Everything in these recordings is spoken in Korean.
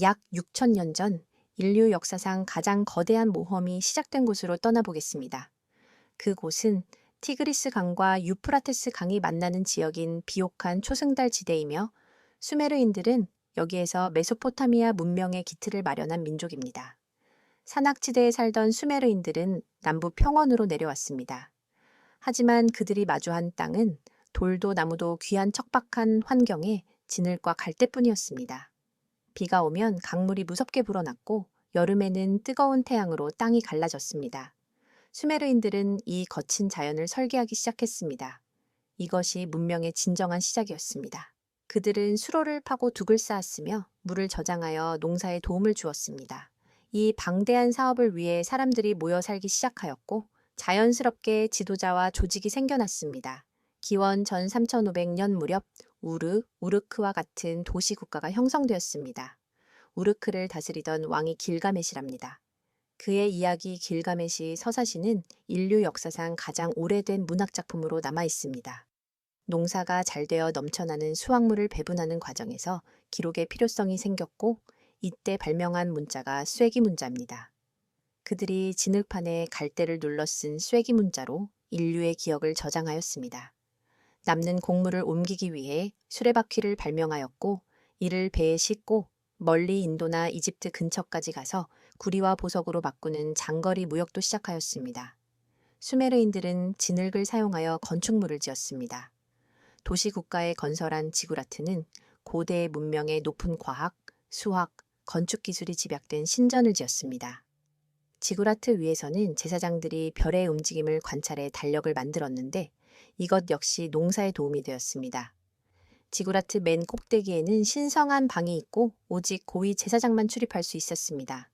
약 6천년 전 인류 역사상 가장 거대한 모험이 시작된 곳으로 떠나보겠습니다. 그곳은 티그리스 강과 유프라테스 강이 만나는 지역인 비옥한 초승달 지대이며 수메르인들은 여기에서 메소포타미아 문명의 기틀을 마련한 민족입니다. 산악지대에 살던 수메르인들은 남부 평원으로 내려왔습니다. 하지만 그들이 마주한 땅은 돌도 나무도 귀한 척박한 환경에 진흙과 갈대뿐이었습니다. 비가 오면 강물이 무섭게 불어났고 여름에는 뜨거운 태양으로 땅이 갈라졌습니다. 수메르인들은 이 거친 자연을 설계하기 시작했습니다. 이것이 문명의 진정한 시작이었습니다. 그들은 수로를 파고 둑을 쌓았으며 물을 저장하여 농사에 도움을 주었습니다. 이 방대한 사업을 위해 사람들이 모여 살기 시작하였고 자연스럽게 지도자와 조직이 생겨났습니다. 기원 전 3500년 무렵 우르크와 같은 도시 국가가 형성되었습니다. 우르크를 다스리던 왕이 길가메시랍니다. 그의 이야기 길가메시 서사시는 인류 역사상 가장 오래된 문학작품으로 남아 있습니다. 농사가 잘 되어 넘쳐나는 수확물을 배분하는 과정에서 기록의 필요성이 생겼고 이때 발명한 문자가 쐐기 문자입니다. 그들이 진흙판에 갈대를 눌러 쓴 쐐기 문자로 인류의 기억을 저장하였습니다. 남는 곡물을 옮기기 위해 수레바퀴를 발명하였고 이를 배에 싣고 멀리 인도나 이집트 근처까지 가서 구리와 보석으로 바꾸는 장거리 무역도 시작하였습니다. 수메르인들은 진흙을 사용하여 건축물을 지었습니다. 도시 국가에 건설한 지구라트는 고대 문명의 높은 과학, 수학, 건축 기술이 집약된 신전을 지었습니다. 지구라트 위에서는 제사장들이 별의 움직임을 관찰해 달력을 만들었는데 이것 역시 농사에 도움이 되었습니다. 지구라트 맨 꼭대기에는 신성한 방이 있고 오직 고위 제사장만 출입할 수 있었습니다.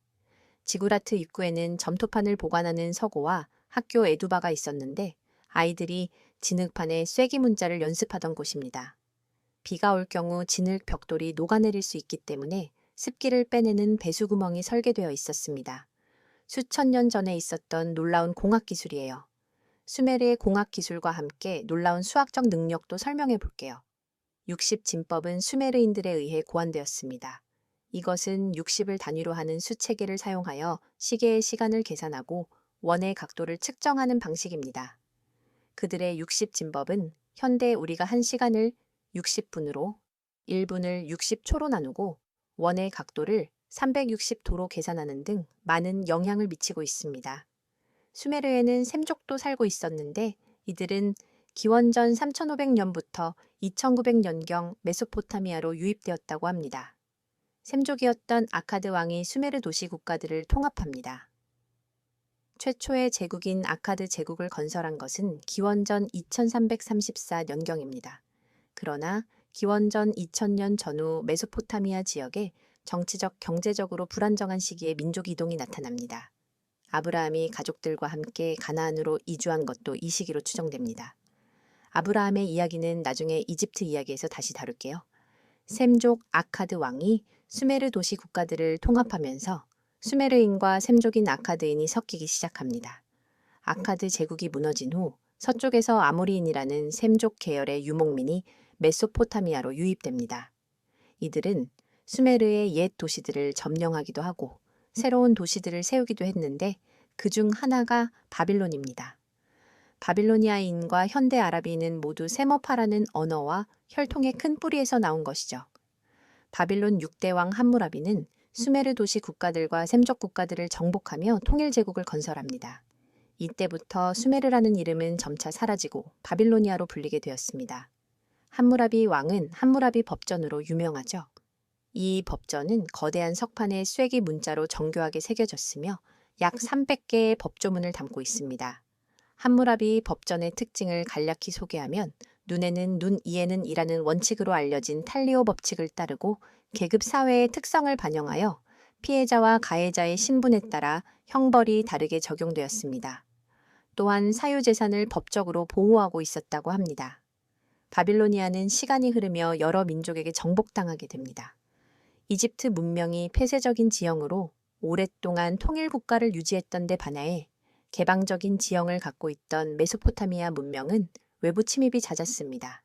지구라트 입구에는 점토판을 보관하는 서고와 학교 에두바가 있었는데 아이들이 진흙판에 쐐기 문자를 연습하던 곳입니다. 비가 올 경우 진흙 벽돌이 녹아내릴 수 있기 때문에 습기를 빼내는 배수구멍이 설계되어 있었습니다. 수천 년 전에 있었던 놀라운 공학 기술이에요. 수메르의 공학 기술과 함께 놀라운 수학적 능력도 설명해 볼게요. 60진법은 수메르인들에 의해 고안되었습니다. 이것은 60을 단위로 하는 수체계를 사용하여 시계의 시간을 계산하고 원의 각도를 측정하는 방식입니다. 그들의 60진법은 현대 우리가 1시간을 60분으로 1분을 60초로 나누고 원의 각도를 360도로 계산하는 등 많은 영향을 미치고 있습니다. 수메르에는 셈족도 살고 있었는데 이들은 기원전 3500년부터 2900년경 메소포타미아로 유입되었다고 합니다. 셈족이었던 아카드 왕이 수메르 도시 국가들을 통합합니다. 최초의 제국인 아카드 제국을 건설한 것은 기원전 2334년경입니다. 그러나 기원전 2000년 전후 메소포타미아 지역에 정치적, 경제적으로 불안정한 시기에 민족 이동이 나타납니다. 아브라함이 가족들과 함께 가나안으로 이주한 것도 이 시기로 추정됩니다. 아브라함의 이야기는 나중에 이집트 이야기에서 다시 다룰게요. 셈족 아카드 왕이 수메르 도시 국가들을 통합하면서 수메르인과 셈족인 아카드인이 섞이기 시작합니다. 아카드 제국이 무너진 후 서쪽에서 아모리인이라는 셈족 계열의 유목민이 메소포타미아로 유입됩니다. 이들은 수메르의 옛 도시들을 점령하기도 하고 새로운 도시들을 세우기도 했는데 그중 하나가 바빌론입니다. 바빌로니아인과 현대 아라비인은 모두 세머파라는 언어와 혈통의 큰 뿌리에서 나온 것이죠. 바빌론 6대왕 함무라비는 수메르 도시 국가들과 셈족 국가들을 정복하며 통일 제국을 건설합니다. 이때부터 수메르라는 이름은 점차 사라지고 바빌로니아로 불리게 되었습니다. 함무라비 왕은 함무라비 법전으로 유명하죠. 이 법전은 거대한 석판에 쐐기 문자로 정교하게 새겨졌으며 약 300개의 법조문을 담고 있습니다. 함무라비 법전의 특징을 간략히 소개하면 눈에는 눈, 이에는 이라는 원칙으로 알려진 탈리오 법칙을 따르고 계급 사회의 특성을 반영하여 피해자와 가해자의 신분에 따라 형벌이 다르게 적용되었습니다. 또한 사유재산을 법적으로 보호하고 있었다고 합니다. 바빌로니아는 시간이 흐르며 여러 민족에게 정복당하게 됩니다. 이집트 문명이 폐쇄적인 지형으로 오랫동안 통일 국가를 유지했던 데 반하에 개방적인 지형을 갖고 있던 메소포타미아 문명은 외부 침입이 잦았습니다.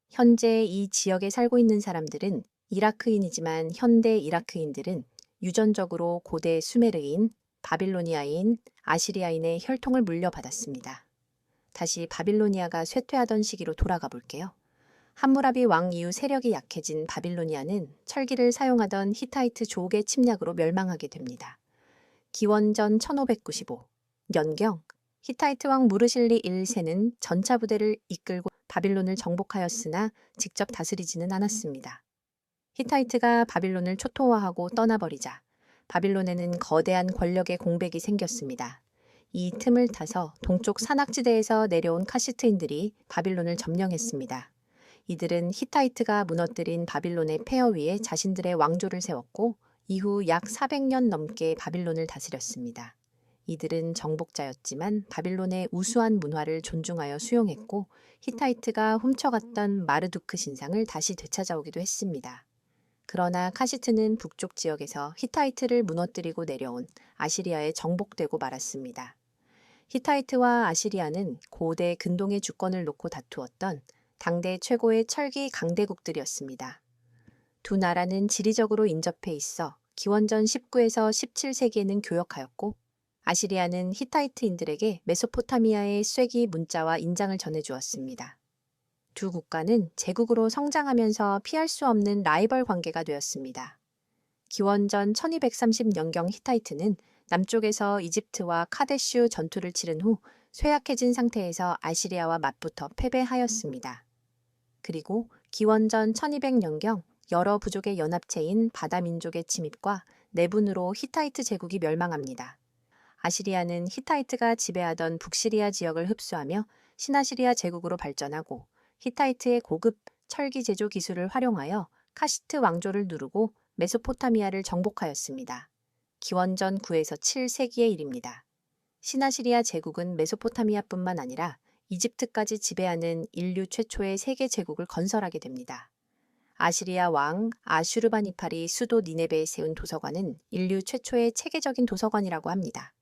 현재 이 지역에 살고 있는 사람들은 이라크인이지만 현대 이라크인들은 유전적으로 고대 수메르인, 바빌로니아인, 아시리아인의 혈통을 물려받았습니다. 다시 바빌로니아가 쇠퇴하던 시기로 돌아가 볼게요. 함무라비 왕 이후 세력이 약해진 바빌로니아는 철기를 사용하던 히타이트 족의 침략으로 멸망하게 됩니다. 기원전 1595 년경 히타이트 왕 무르실리 1세는 전차 부대를 이끌고 바빌론을 정복하였으나 직접 다스리지는 않았습니다. 히타이트가 바빌론을 초토화하고 떠나버리자 바빌론에는 거대한 권력의 공백이 생겼습니다. 이 틈을 타서 동쪽 산악지대에서 내려온 카시트인들이 바빌론을 점령했습니다. 이들은 히타이트가 무너뜨린 바빌론의 폐허 위에 자신들의 왕조를 세웠고 이후 약 400년 넘게 바빌론을 다스렸습니다. 이들은 정복자였지만 바빌론의 우수한 문화를 존중하여 수용했고 히타이트가 훔쳐갔던 마르두크 신상을 다시 되찾아오기도 했습니다. 그러나 카시트는 북쪽 지역에서 히타이트를 무너뜨리고 내려온 아시리아에 정복되고 말았습니다. 히타이트와 아시리아는 고대 근동의 주권을 놓고 다투었던 당대 최고의 철기 강대국들이었습니다. 두 나라는 지리적으로 인접해 있어 기원전 19에서 17세기에는 교역하였고 아시리아는 히타이트인들에게 메소포타미아의 쇠기 문자와 인장을 전해주었습니다. 두 국가는 제국으로 성장하면서 피할 수 없는 라이벌 관계가 되었습니다. 기원전 1230년경 히타이트는 남쪽에서 이집트와 카데슈 전투를 치른 후 쇠약해진 상태에서 아시리아와 맞붙어 패배하였습니다. 그리고 기원전 1200년경 여러 부족의 연합체인 바다민족의 침입과 내분으로 히타이트 제국이 멸망합니다. 아시리아는 히타이트가 지배하던 북시리아 지역을 흡수하며 신아시리아 제국으로 발전하고 히타이트의 고급 철기 제조 기술을 활용하여 카시트 왕조를 누르고 메소포타미아를 정복하였습니다. 기원전 9에서 7세기의 일입니다. 신아시리아 제국은 메소포타미아뿐만 아니라 이집트까지 지배하는 인류 최초의 세계 제국을 건설하게 됩니다. 아시리아 왕 아슈르바니팔이 수도 니네베에 세운 도서관은 인류 최초의 체계적인 도서관이라고 합니다.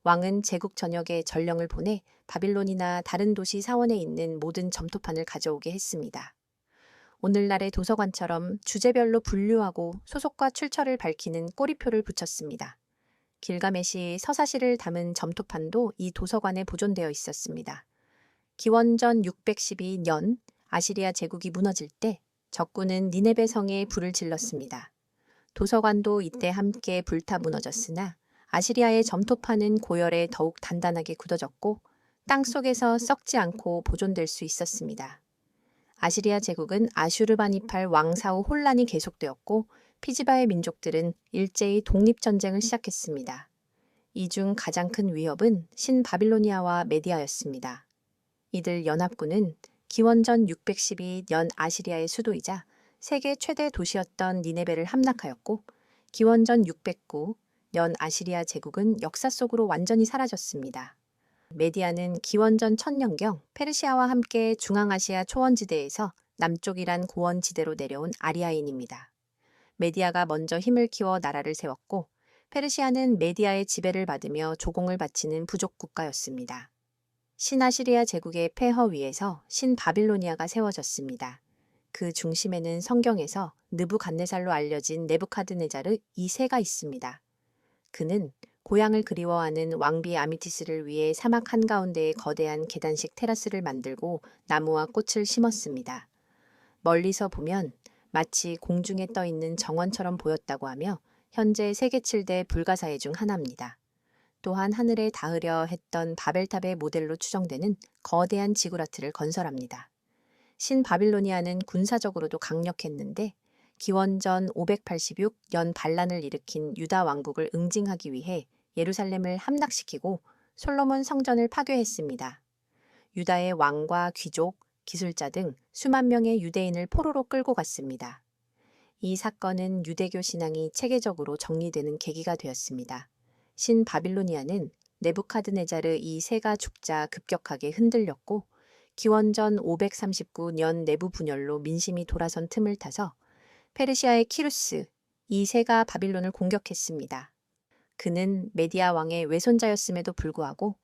왕은 제국 전역에 전령을 보내 바빌론이나 다른 도시 사원에 있는 모든 점토판을 가져오게 했습니다. 오늘날의 도서관처럼 주제별로 분류하고 소속과 출처를 밝히는 꼬리표를 붙였습니다. 길가메시 서사시를 담은 점토판도 이 도서관에 보존되어 있었습니다. 기원전 612년 아시리아 제국이 무너질 때 적군은 니네베 성에 불을 질렀습니다. 도서관도 이때 함께 불타 무너졌으나 아시리아의 점토판은 고열에 더욱 단단하게 굳어졌고 땅속에서 썩지 않고 보존될 수 있었습니다. 아시리아 제국은 아슈르바니팔 왕사 후 혼란이 계속되었고 피지바의 민족들은 일제히 독립전쟁을 시작했습니다. 이 중 가장 큰 위협은 신바빌로니아와 메디아였습니다. 이들 연합군은 기원전 612년 아시리아의 수도이자 세계 최대 도시였던 니네베를 함락하였고 기원전 609년 아시리아 제국은 역사 속으로 완전히 사라졌습니다. 메디아는 기원전 1000년경 페르시아와 함께 중앙아시아 초원지대에서 남쪽이란 고원지대로 내려온 아리아인입니다. 메디아가 먼저 힘을 키워 나라를 세웠고 페르시아는 메디아의 지배를 받으며 조공을 바치는 부족 국가였습니다. 신아시리아 제국의 폐허 위에서 신바빌로니아가 세워졌습니다. 그 중심에는 성경에서 느부갓네살로 알려진 네부카드네자르 2세가 있습니다. 그는 고향을 그리워하는 왕비 아미티스를 위해 사막 한가운데에 거대한 계단식 테라스를 만들고 나무와 꽃을 심었습니다. 멀리서 보면 마치 공중에 떠 있는 정원처럼 보였다고 하며 현재 세계 7대 불가사의 중 하나입니다. 또한 하늘에 닿으려 했던 바벨탑의 모델로 추정되는 거대한 지구라트를 건설합니다. 신바빌로니아는 군사적으로도 강력했는데 기원전 586년 반란을 일으킨 유다 왕국을 응징하기 위해 예루살렘을 함락시키고 솔로몬 성전을 파괴했습니다. 유다의 왕과 귀족, 기술자 등 수만 명의 유대인을 포로로 끌고 갔습니다. 이 사건은 유대교 신앙이 체계적으로 정리되는 계기가 되었습니다. 신바빌로니아는 네부카드네자르 2세가 죽자 급격하게 흔들렸고 기원전 539년 내부 분열로 민심이 돌아선 틈을 타서 페르시아의 키루스 2세가 바빌론을 공격했습니다. 그는 메디아 왕의 외손자였음에도 불구하고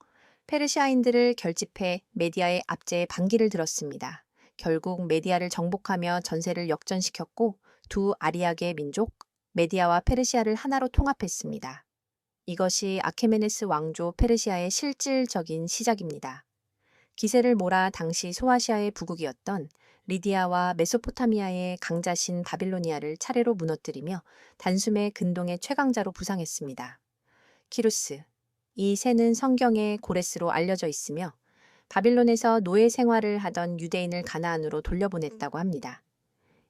페르시아인들을 결집해 메디아의 압제에 반기를 들었습니다. 결국 메디아를 정복하며 전세를 역전시켰고 두 아리아계 민족, 메디아와 페르시아를 하나로 통합했습니다. 이것이 아케메네스 왕조 페르시아의 실질적인 시작입니다. 기세를 몰아 당시 소아시아의 부국이었던 리디아와 메소포타미아의 강자신 바빌로니아를 차례로 무너뜨리며 단숨에 근동의 최강자로 부상했습니다. 키루스, 이 새는 성경의 고레스로 알려져 있으며 바빌론에서 노예 생활을 하던 유대인을 가나안으로 돌려보냈다고 합니다.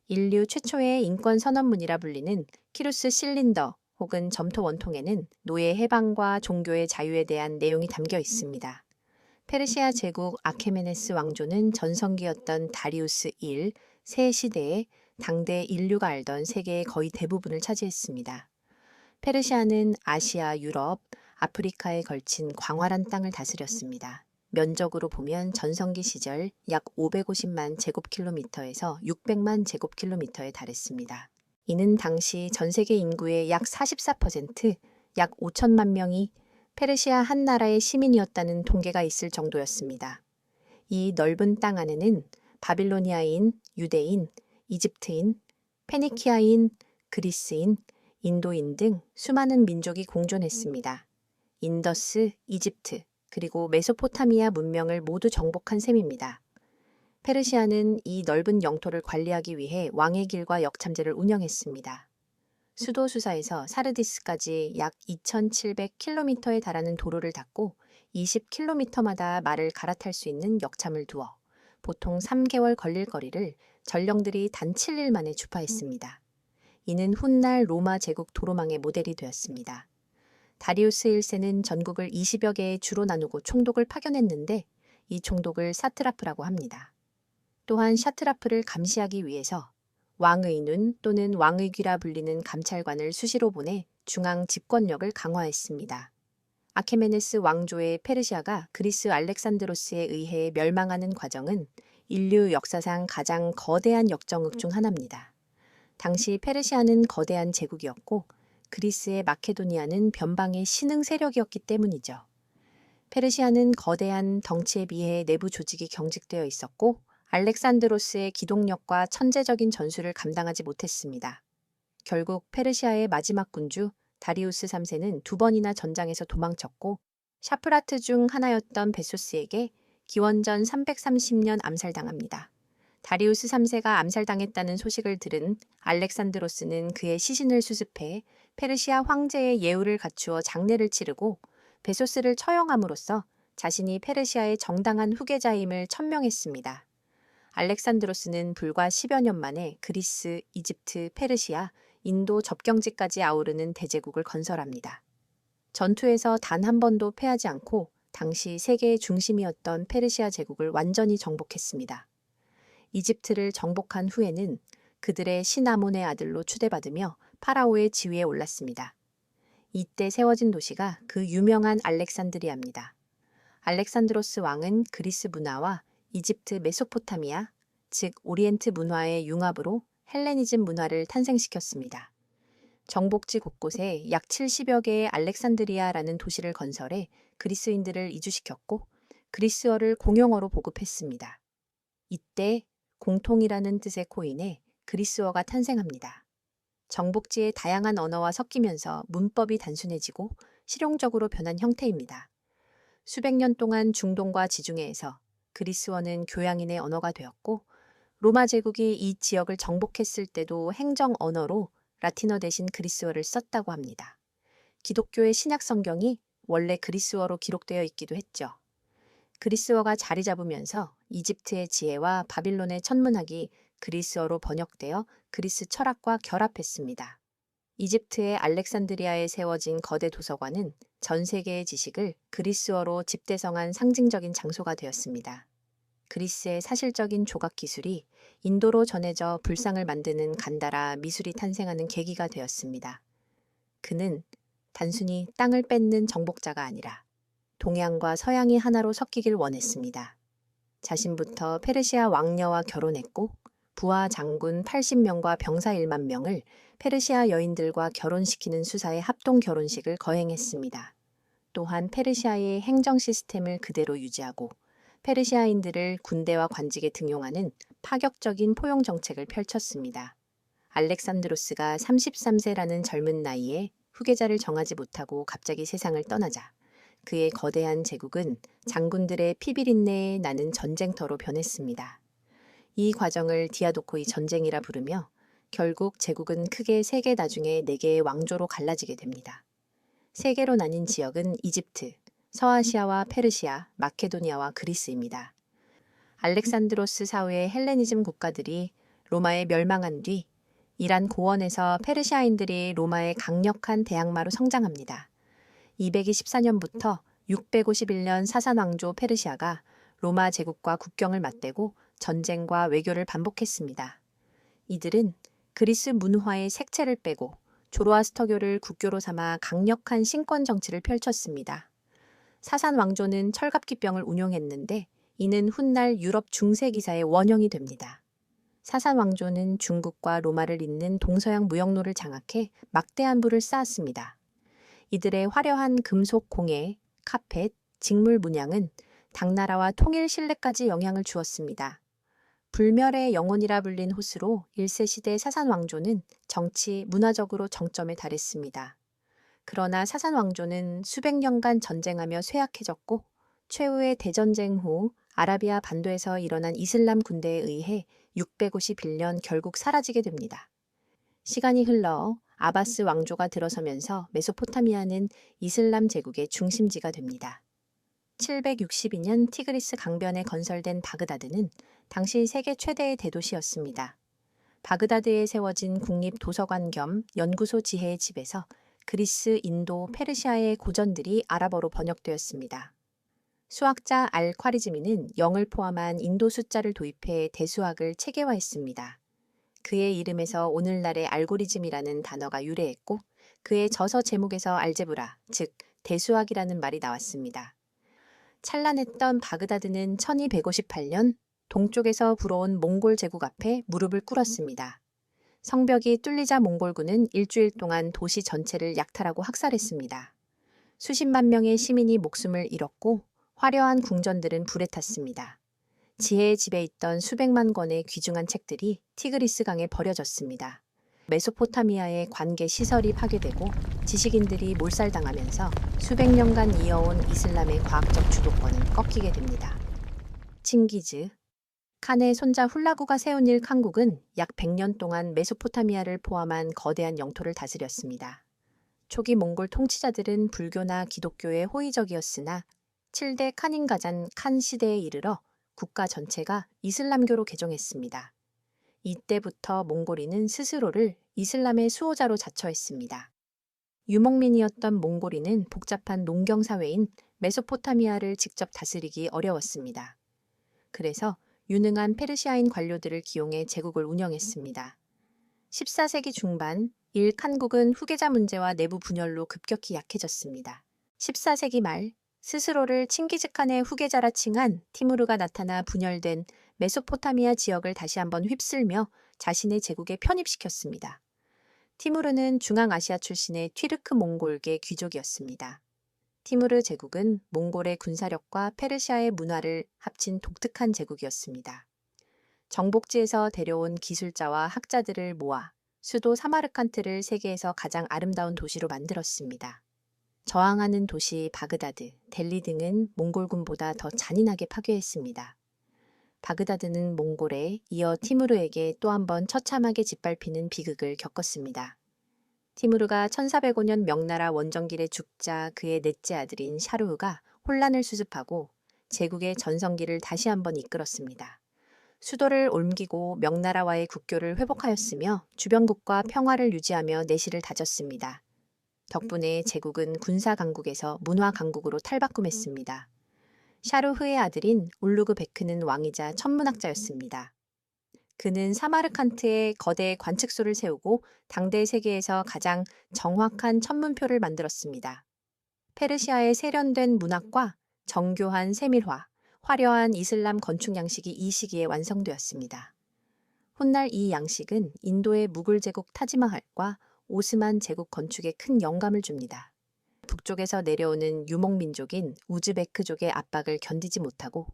인류 최초의 인권 선언문이라 불리는 키루스 실린더 혹은 점토 원통에는 노예 해방과 종교의 자유에 대한 내용이 담겨 있습니다. 페르시아 제국 아케메네스 왕조는 전성기였던 다리우스 1, 세 시대에 당대 인류가 알던 세계의 거의 대부분을 차지했습니다. 페르시아는 아시아, 유럽, 아프리카에 걸친 광활한 땅을 다스렸습니다. 면적으로 보면 전성기 시절 약 550만 제곱킬로미터에서 600만 제곱킬로미터에 달했습니다. 이는 당시 전 세계 인구의 약 44%, 약 5천만 명이 페르시아 한 나라의 시민이었다는 통계가 있을 정도였습니다. 이 넓은 땅 안에는 바빌로니아인, 유대인, 이집트인, 페니키아인, 그리스인, 인도인 등 수많은 민족이 공존했습니다. 인더스, 이집트, 그리고 메소포타미아 문명을 모두 정복한 셈입니다. 페르시아는 이 넓은 영토를 관리하기 위해 왕의 길과 역참제를 운영했습니다. 수도 수사에서 사르디스까지 약 2,700km에 달하는 도로를 닦고 20km마다 말을 갈아탈 수 있는 역참을 두어 보통 3개월 걸릴 거리를 전령들이 단 7일 만에 주파했습니다. 이는 훗날 로마 제국 도로망의 모델이 되었습니다. 다리우스 1세는 전국을 20여 개의 주로 나누고 총독을 파견했는데 이 총독을 사트라프라고 합니다. 또한 샤트라프를 감시하기 위해서 왕의 눈 또는 왕의 귀라 불리는 감찰관을 수시로 보내 중앙 집권력을 강화했습니다. 아케메네스 왕조의 페르시아가 그리스 알렉산드로스에 의해 멸망하는 과정은 인류 역사상 가장 거대한 역정극 중 하나입니다. 당시 페르시아는 거대한 제국이었고 그리스의 마케도니아는 변방의 신흥 세력이었기 때문이죠. 페르시아는 거대한 덩치에 비해 내부 조직이 경직되어 있었고 알렉산드로스의 기동력과 천재적인 전술을 감당하지 못했습니다. 결국 페르시아의 마지막 군주 다리우스 3세는 2번이나 전장에서 도망쳤고 샤프라트 중 하나였던 베소스에게 기원전 330년 암살당합니다. 다리우스 3세가 암살당했다는 소식을 들은 알렉산드로스는 그의 시신을 수습해 페르시아 황제의 예우를 갖추어 장례를 치르고 베소스를 처형함으로써 자신이 페르시아의 정당한 후계자임을 천명했습니다. 알렉산드로스는 불과 10여 년 만에 그리스, 이집트, 페르시아, 인도 접경지까지 아우르는 대제국을 건설합니다. 전투에서 단 한 번도 패하지 않고 당시 세계의 중심이었던 페르시아 제국을 완전히 정복했습니다. 이집트를 정복한 후에는 그들의 신아몬의 아들로 추대받으며 파라오의 지위에 올랐습니다. 이때 세워진 도시가 그 유명한 알렉산드리아입니다. 알렉산드로스 왕은 그리스 문화와 이집트 메소포타미아, 즉 오리엔트 문화의 융합으로 헬레니즘 문화를 탄생시켰습니다. 정복지 곳곳에 약 70여 개의 알렉산드리아라는 도시를 건설해 그리스인들을 이주시켰고 그리스어를 공용어로 보급했습니다. 이때 공통이라는 뜻의 코인에 그리스어가 탄생합니다. 정복지의 다양한 언어와 섞이면서 문법이 단순해지고 실용적으로 변한 형태입니다. 수백 년 동안 중동과 지중해에서 그리스어는 교양인의 언어가 되었고 로마 제국이 이 지역을 정복했을 때도 행정 언어로 라틴어 대신 그리스어를 썼다고 합니다. 기독교의 신약 성경이 원래 그리스어로 기록되어 있기도 했죠. 그리스어가 자리 잡으면서 이집트의 지혜와 바빌론의 천문학이 그리스어로 번역되어 그리스 철학과 결합했습니다. 이집트의 알렉산드리아에 세워진 거대 도서관은 전 세계의 지식을 그리스어로 집대성한 상징적인 장소가 되었습니다. 그리스의 사실적인 조각 기술이 인도로 전해져 불상을 만드는 간다라 미술이 탄생하는 계기가 되었습니다. 그는 단순히 땅을 뺏는 정복자가 아니라 동양과 서양이 하나로 섞이길 원했습니다. 자신부터 페르시아 왕녀와 결혼했고 부하 장군 80명과 병사 1만 명을 페르시아 여인들과 결혼시키는 수사의 합동 결혼식을 거행했습니다. 또한 페르시아의 행정 시스템을 그대로 유지하고 페르시아인들을 군대와 관직에 등용하는 파격적인 포용 정책을 펼쳤습니다. 알렉산드로스가 33세라는 젊은 나이에 후계자를 정하지 못하고 갑자기 세상을 떠나자 그의 거대한 제국은 장군들의 피비린내에 나는 전쟁터로 변했습니다. 이 과정을 디아도코이 전쟁이라 부르며 결국 제국은 크게 세 개 나중에 네 개의 왕조로 갈라지게 됩니다. 세 개로 나뉜 지역은 이집트, 서아시아와 페르시아, 마케도니아와 그리스입니다. 알렉산드로스 사후의 헬레니즘 국가들이 로마에 멸망한 뒤 이란 고원에서 페르시아인들이 로마의 강력한 대항마로 성장합니다. 224년부터 651년 사산 왕조 페르시아가 로마 제국과 국경을 맞대고 전쟁과 외교를 반복했습니다. 이들은 그리스 문화의 색채를 빼고 조로아스터교를 국교로 삼아 강력한 신권 정치를 펼쳤습니다. 사산 왕조는 철갑기병을 운용했는데 이는 훗날 유럽 중세 기사의 원형이 됩니다. 사산 왕조는 중국과 로마를 잇는 동서양 무역로를 장악해 막대한 부를 쌓았습니다. 이들의 화려한 금속 공예, 카펫, 직물 문양은 당나라와 통일 신뢰까지 영향을 주었습니다. 불멸의 영혼이라 불린 호스로 1세시대 사산 왕조는 정치, 문화적으로 정점에 달했습니다. 그러나 사산 왕조는 수백 년간 전쟁하며 쇠약해졌고 최후의 대전쟁 후 아라비아 반도에서 일어난 이슬람 군대에 의해 651년 결국 사라지게 됩니다. 시간이 흘러 아바스 왕조가 들어서면서 메소포타미아는 이슬람 제국의 중심지가 됩니다. 762년 티그리스 강변에 건설된 바그다드는 당시 세계 최대의 대도시였습니다. 바그다드에 세워진 국립도서관 겸 연구소 지혜의 집에서 그리스, 인도, 페르시아의 고전들이 아랍어로 번역되었습니다. 수학자 알-콰리즈미는 0을 포함한 인도 숫자를 도입해 대수학을 체계화했습니다. 그의 이름에서 오늘날의 알고리즘이라는 단어가 유래했고 그의 저서 제목에서 알제브라, 즉 대수학이라는 말이 나왔습니다. 찬란했던 바그다드는 1258년 동쪽에서 불어온 몽골 제국 앞에 무릎을 꿇었습니다. 성벽이 뚫리자 몽골군은 일주일 동안 도시 전체를 약탈하고 학살했습니다. 수십만 명의 시민이 목숨을 잃었고 화려한 궁전들은 불에 탔습니다. 지혜의 집에 있던 수백만 권의 귀중한 책들이 티그리스 강에 버려졌습니다. 메소포타미아의 관계 시설이 파괴되고 지식인들이 몰살당하면서 수백 년간 이어온 이슬람의 과학적 주도권은 꺾이게 됩니다. 칭기즈 칸의 손자 훌라구가 세운 일 칸국은 약 100년 동안 메소포타미아를 포함한 거대한 영토를 다스렸습니다. 초기 몽골 통치자들은 불교나 기독교에 호의적이었으나 7대 칸인가잔 칸 시대에 이르러 국가 전체가 이슬람교로 개종했습니다. 이때부터 몽골인은 스스로를 이슬람의 수호자로 자처했습니다. 유목민이었던 몽골인은 복잡한 농경 사회인 메소포타미아를 직접 다스리기 어려웠습니다. 그래서 유능한 페르시아인 관료들을 기용해 제국을 운영했습니다. 14세기 중반 일 칸국은 후계자 문제와 내부 분열로 급격히 약해졌습니다. 14세기 말 스스로를 칭기즈 칸의 후계자라 칭한 티무르가 나타나 분열된 메소포타미아 지역을 다시 한번 휩쓸며 자신의 제국에 편입시켰습니다. 티무르는 중앙아시아 출신의 튀르크 몽골계 귀족이었습니다. 티무르 제국은 몽골의 군사력과 페르시아의 문화를 합친 독특한 제국이었습니다. 정복지에서 데려온 기술자와 학자들을 모아 수도 사마르칸트를 세계에서 가장 아름다운 도시로 만들었습니다. 저항하는 도시 바그다드, 델리 등은 몽골군보다 더 잔인하게 파괴했습니다. 바그다드는 몽골에 이어 티무르에게 또 한 번 처참하게 짓밟히는 비극을 겪었습니다. 티무르가 1405년 명나라 원정길에 죽자 그의 넷째 아들인 샤르흐가 혼란을 수습하고 제국의 전성기를 다시 한번 이끌었습니다. 수도를 옮기고 명나라와의 국교를 회복하였으며 주변국과 평화를 유지하며 내실을 다졌습니다. 덕분에 제국은 군사 강국에서 문화 강국으로 탈바꿈했습니다. 샤르흐의 아들인 울루그 베크는 왕이자 천문학자였습니다. 그는 사마르칸트에 거대 관측소를 세우고 당대 세계에서 가장 정확한 천문표를 만들었습니다. 페르시아의 세련된 문학과 정교한 세밀화, 화려한 이슬람 건축 양식이 이 시기에 완성되었습니다. 훗날 이 양식은 인도의 무굴 제국 타지마할과 오스만 제국 건축에 큰 영감을 줍니다. 북쪽에서 내려오는 유목민족인 우즈베크족의 압박을 견디지 못하고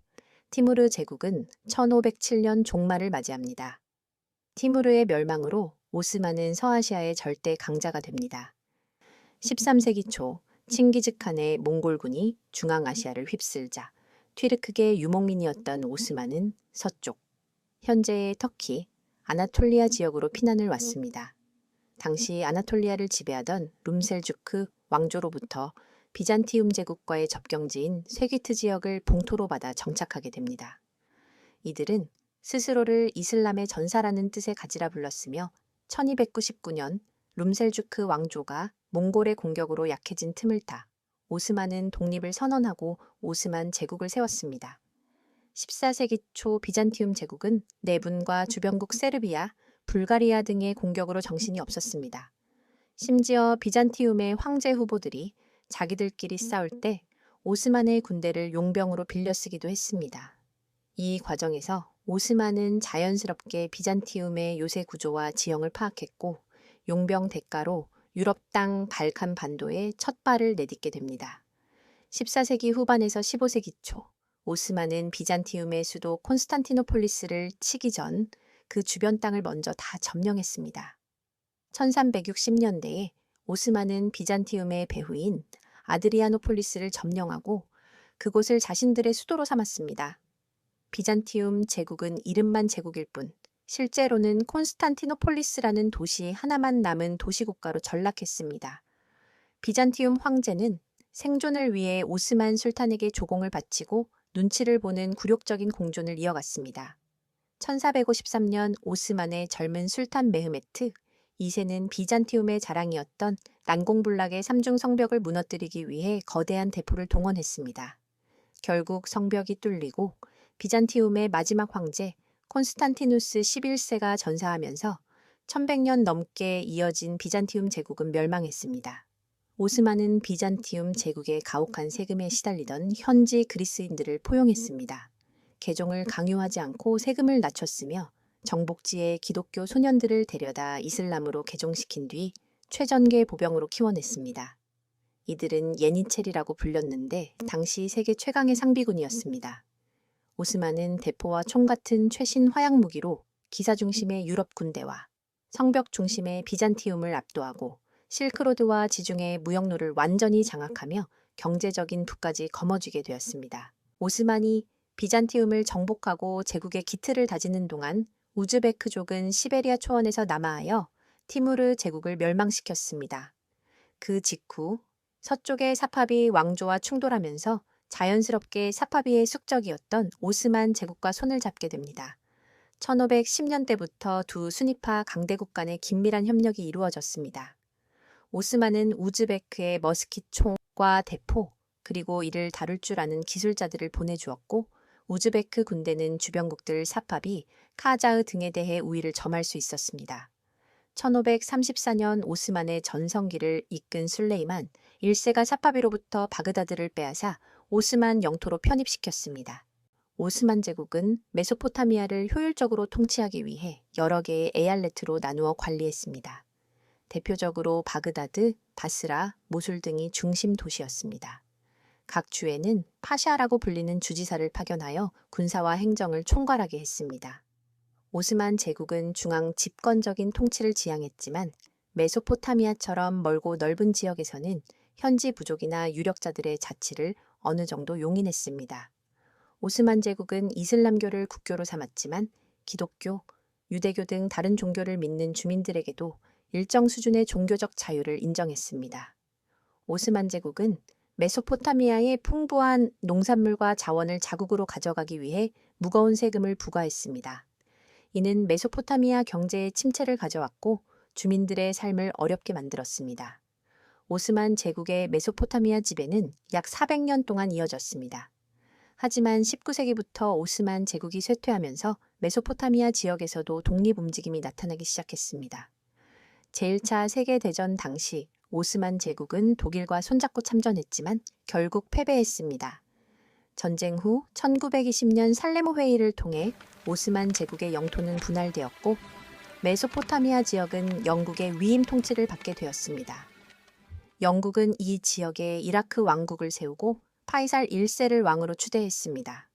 티무르 제국은 1507년 종말을 맞이합니다. 티무르의 멸망으로 오스만은 서아시아의 절대 강자가 됩니다. 13세기 초 칭기즈칸의 몽골군이 중앙아시아를 휩쓸자 튀르크계 유목민이었던 오스만은 서쪽, 현재의 터키, 아나톨리아 지역으로 피난을 왔습니다. 당시 아나톨리아를 지배하던 룸셀주크 왕조로부터 비잔티움 제국과의 접경지인 쇠기트 지역을 봉토로 받아 정착하게 됩니다. 이들은 스스로를 이슬람의 전사라는 뜻의 가지라 불렀으며 1299년 룸셀주크 왕조가 몽골의 공격으로 약해진 틈을 타 오스만은 독립을 선언하고 오스만 제국을 세웠습니다. 14세기 초 비잔티움 제국은 내분과 주변국 세르비아, 불가리아 등의 공격으로 정신이 없었습니다. 심지어 비잔티움의 황제 후보들이 자기들끼리 싸울 때 오스만의 군대를 용병으로 빌려 쓰기도 했습니다. 이 과정에서 오스만은 자연스럽게 비잔티움의 요새 구조와 지형을 파악했고 용병 대가로 유럽 땅 발칸 반도에 첫 발을 내딛게 됩니다. 14세기 후반에서 15세기 초 오스만은 비잔티움의 수도 콘스탄티노폴리스를 치기 전 그 주변 땅을 먼저 다 점령했습니다. 1360년대에 오스만은 비잔티움의 배후인 아드리아노폴리스를 점령하고 그곳을 자신들의 수도로 삼았습니다. 비잔티움 제국은 이름만 제국일 뿐 실제로는 콘스탄티노폴리스라는 도시 하나만 남은 도시국가로 전락했습니다. 비잔티움 황제는 생존을 위해 오스만 술탄에게 조공을 바치고 눈치를 보는 굴욕적인 공존을 이어갔습니다. 1453년 오스만의 젊은 술탄 메흐메트 2세는 비잔티움의 자랑이었던 난공불락의 삼중 성벽을 무너뜨리기 위해 거대한 대포를 동원했습니다. 결국 성벽이 뚫리고 비잔티움의 마지막 황제 콘스탄티누스 11세가 전사하면서 1100년 넘게 이어진 비잔티움 제국은 멸망했습니다. 오스만은 비잔티움 제국의 가혹한 세금에 시달리던 현지 그리스인들을 포용했습니다. 개종을 강요하지 않고 세금을 낮췄으며 정복지에 기독교 소년들을 데려다 이슬람으로 개종시킨 뒤 최전계 보병으로 키워냈습니다. 이들은 예니체리라고 불렸는데 당시 세계 최강의 상비군이었습니다. 오스만은 대포와 총 같은 최신 화약 무기로 기사 중심의 유럽 군대와 성벽 중심의 비잔티움을 압도하고 실크로드와 지중해 무역로를 완전히 장악하며 경제적인 부까지 거머쥐게 되었습니다. 오스만이 비잔티움을 정복하고 제국의 기틀을 다지는 동안 우즈베크족은 시베리아 초원에서 남하하여 티무르 제국을 멸망시켰습니다. 그 직후 서쪽의 사파비 왕조와 충돌하면서 자연스럽게 사파비의 숙적이었던 오스만 제국과 손을 잡게 됩니다. 1510년대부터 두 순위파 강대국 간의 긴밀한 협력이 이루어졌습니다. 오스만은 우즈베크에 머스킷 총과 대포, 그리고 이를 다룰 줄 아는 기술자들을 보내주었고 우즈베크 군대는 주변국들 사파비, 카자흐 등에 대해 우위를 점할 수 있었습니다. 1534년 오스만의 전성기를 이끈 술레이만 1세가 사파비로부터 바그다드를 빼앗아 오스만 영토로 편입시켰습니다. 오스만 제국은 메소포타미아를 효율적으로 통치하기 위해 여러 개의 에얄레트로 나누어 관리했습니다. 대표적으로 바그다드, 바스라, 모술 등이 중심 도시였습니다. 각 주에는 파샤라고 불리는 주지사를 파견하여 군사와 행정을 총괄하게 했습니다. 오스만 제국은 중앙 집권적인 통치를 지향했지만 메소포타미아처럼 멀고 넓은 지역에서는 현지 부족이나 유력자들의 자치를 어느 정도 용인했습니다. 오스만 제국은 이슬람교를 국교로 삼았지만 기독교, 유대교 등 다른 종교를 믿는 주민들에게도 일정 수준의 종교적 자유를 인정했습니다. 오스만 제국은 메소포타미아의 풍부한 농산물과 자원을 자국으로 가져가기 위해 무거운 세금을 부과했습니다. 이는 메소포타미아 경제에 침체를 가져왔고 주민들의 삶을 어렵게 만들었습니다. 오스만 제국의 메소포타미아 지배는 약 400년 동안 이어졌습니다. 하지만 19세기부터 오스만 제국이 쇠퇴하면서 메소포타미아 지역에서도 독립 움직임이 나타나기 시작했습니다. 제1차 세계대전 당시 오스만 제국은 독일과 손잡고 참전했지만 결국 패배했습니다. 전쟁 후 1920년 살레모 회의를 통해 오스만 제국의 영토는 분할되었고 메소포타미아 지역은 영국의 위임 통치를 받게 되었습니다. 영국은 이 지역에 이라크 왕국을 세우고 파이살 1세를 왕으로 추대했습니다.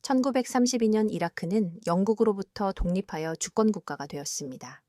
1932년 이라크는 영국으로부터 독립하여 주권국가가 되었습니다.